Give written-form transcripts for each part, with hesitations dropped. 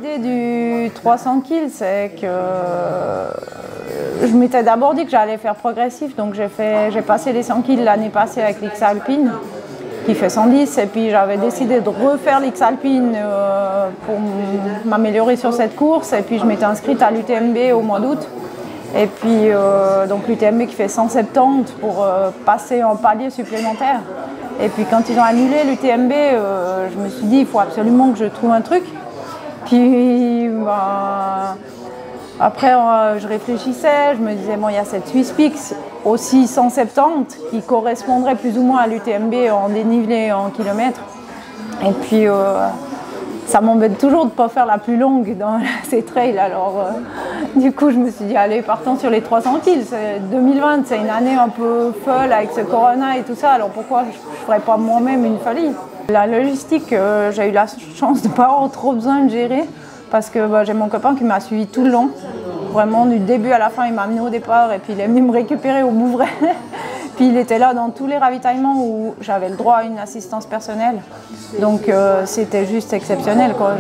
l'idée du 300 kg, c'est que je m'étais d'abord dit que j'allais faire progressif, donc j'ai passé les 100 kg l'année passée avec l'X Alpine, qui fait 110, et puis j'avais décidé de refaire l'X Alpine pour m'améliorer sur cette course, et puis je m'étais inscrite à l'UTMB au mois d'août, et puis donc l'UTMB qui fait 170 pour passer en palier supplémentaire. Et puis quand ils ont annulé l'UTMB, je me suis dit il faut absolument que je trouve un truc. Puis après je réfléchissais, je me disais bon il y a cette Swiss Peaks aussi 170 qui correspondrait plus ou moins à l'UTMB en dénivelé en kilomètres. Et puis ça m'embête toujours de ne pas faire la plus longue dans ces trails. Alors du coup je me suis dit allez partons sur les 300 kg. 2020 c'est une année un peu folle avec ce corona et tout ça, alors pourquoi je ne ferais pas moi-même une folie? La logistique, j'ai eu la chance de ne pas avoir trop besoin de gérer parce que j'ai mon copain qui m'a suivi tout le long. Vraiment du début à la fin, il m'a amené au départ et puis il est venu me récupérer au Bouvray. Puis il était là dans tous les ravitaillements où j'avais le droit à une assistance personnelle. Donc c'était juste exceptionnel, quoi.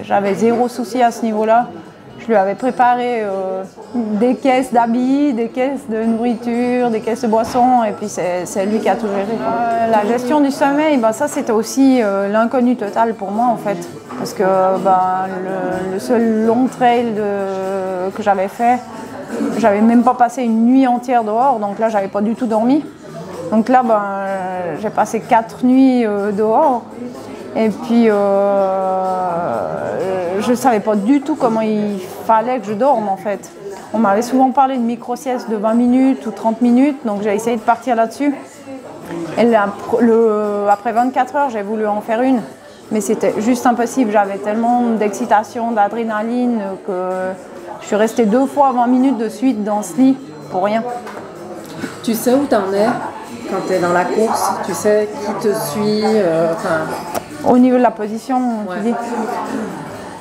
J'avais zéro souci à ce niveau-là. Je lui avais préparé des caisses d'habits, des caisses de nourriture, des caisses de boissons, et puis c'est lui qui a tout géré. La gestion du sommeil, ça c'était aussi l'inconnu total pour moi en fait. Parce que le seul long trail que j'avais fait, j'avais même pas passé une nuit entière dehors, donc là j'avais pas du tout dormi. Donc là j'ai passé 4 nuits dehors. Et puis, je ne savais pas du tout comment il fallait que je dorme en fait. On m'avait souvent parlé de micro-sieste de 20 minutes ou 30 minutes, donc j'ai essayé de partir là-dessus. Et après 24 heures, j'ai voulu en faire une, mais c'était juste impossible. J'avais tellement d'excitation, d'adrénaline que je suis restée 2 fois 20 minutes de suite dans ce lit pour rien. Tu sais où t'en es quand tu es dans la course? Tu sais qui te suit Au niveau de la position, tu dis.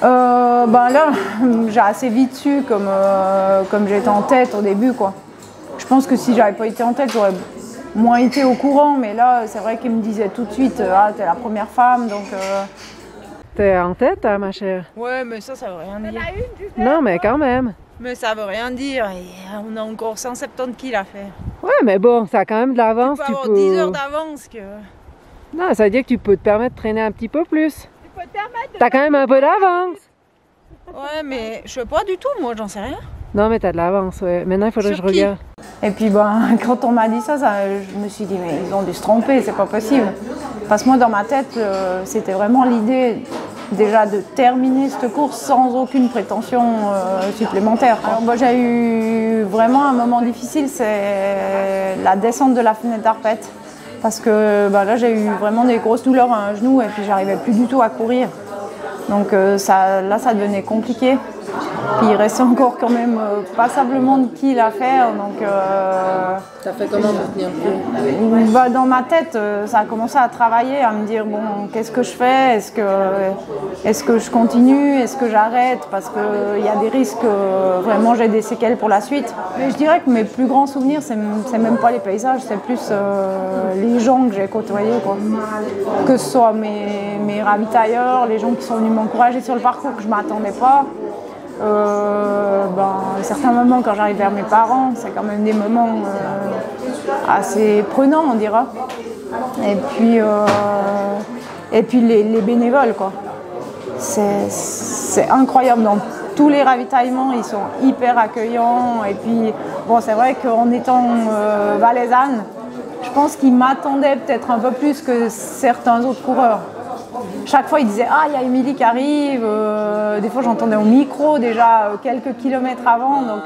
Là, j'ai assez vite su comme j'étais en tête au début, quoi. Je pense que si j'avais pas été en tête, j'aurais moins été au courant, mais là, c'est vrai qu'ils me disaient tout de suite, ah, t'es la première femme, donc... T'es en tête, hein, ma chère? Ouais, mais ça veut rien dire. Non, mais quand même. Mais ça veut rien dire, et on a encore 170 kilos à faire. Ouais, mais bon, ça a quand même de l'avance. Tu peux avoir 10 heures d'avance que... Non, ça veut dire que tu peux te permettre de traîner un petit peu plus. Tu peux te permettre de... T'as quand même un peu d'avance. Ouais, mais je sais pas du tout, moi, j'en sais rien. Non, mais t'as de l'avance, ouais. Maintenant, il faudrait que je regarde. Et puis, quand on m'a dit ça, je me suis dit, mais ils ont dû se tromper, c'est pas possible. Parce que moi, dans ma tête, c'était vraiment l'idée, déjà, de terminer cette course sans aucune prétention supplémentaire. Alors, j'ai eu vraiment un moment difficile, c'est la descente de la fenêtre d'Arpette. Parce que là, j'ai eu vraiment des grosses douleurs à un genou et puis j'arrivais plus du tout à courir. Donc là, ça devenait compliqué. Puis il restait encore quand même passablement de kills à faire. Donc, t'as fait comment pour tenir le coup? Dans ma tête, ça a commencé à travailler, à me dire bon, qu'est-ce que je fais? Est-ce que je continue? Est-ce que j'arrête? Parce qu'il y a des risques que vraiment j'ai des séquelles pour la suite. Mais je dirais que mes plus grands souvenirs, c'est même pas les paysages, c'est plus les gens que j'ai côtoyés, quoi. Que ce soit mes ravitailleurs, les gens qui sont venus m'encourager sur le parcours que je ne m'attendais pas. À certains moments quand j'arrive vers mes parents, c'est quand même des moments assez prenants, on dira. Et puis les bénévoles, quoi. C'est incroyable. Dans tous les ravitaillements, ils sont hyper accueillants. Et puis bon, c'est vrai qu'en étant valaisanne, je pense qu'ils m'attendaient peut-être un peu plus que certains autres coureurs. Chaque fois, ils disaient « Ah, il y a Émilie qui arrive ». Des fois, j'entendais au micro déjà quelques kilomètres avant. Donc,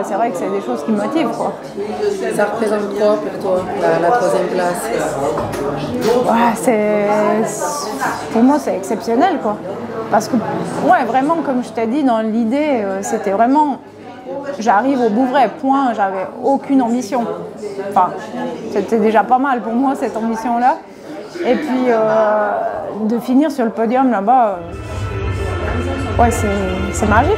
c'est vrai que c'est des choses qui me motivent, quoi. Ça représente quoi pour toi, la 3e place? Ouais, pour moi, c'est exceptionnel, quoi. Parce que, ouais, vraiment, comme je t'ai dit, dans l'idée, c'était vraiment... J'arrive au Bouvray, point, j'avais aucune ambition. Enfin, c'était déjà pas mal pour moi, cette ambition-là. Et puis, de finir sur le podium là-bas, ouais, c'est magique.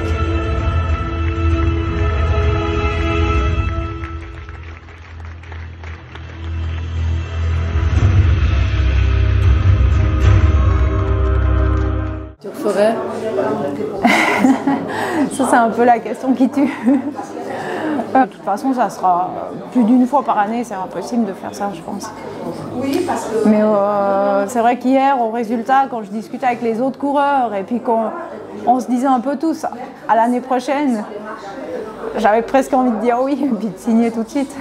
Tu referais Ça, c'est un peu la question qui tue. De toute façon, ça sera plus d'une fois par année, c'est impossible de faire ça, je pense. Mais c'est vrai qu'hier, au résultat, quand je discutais avec les autres coureurs, et puis qu'on se disait un peu tous, à l'année prochaine, j'avais presque envie de dire oui, et puis de signer tout de suite.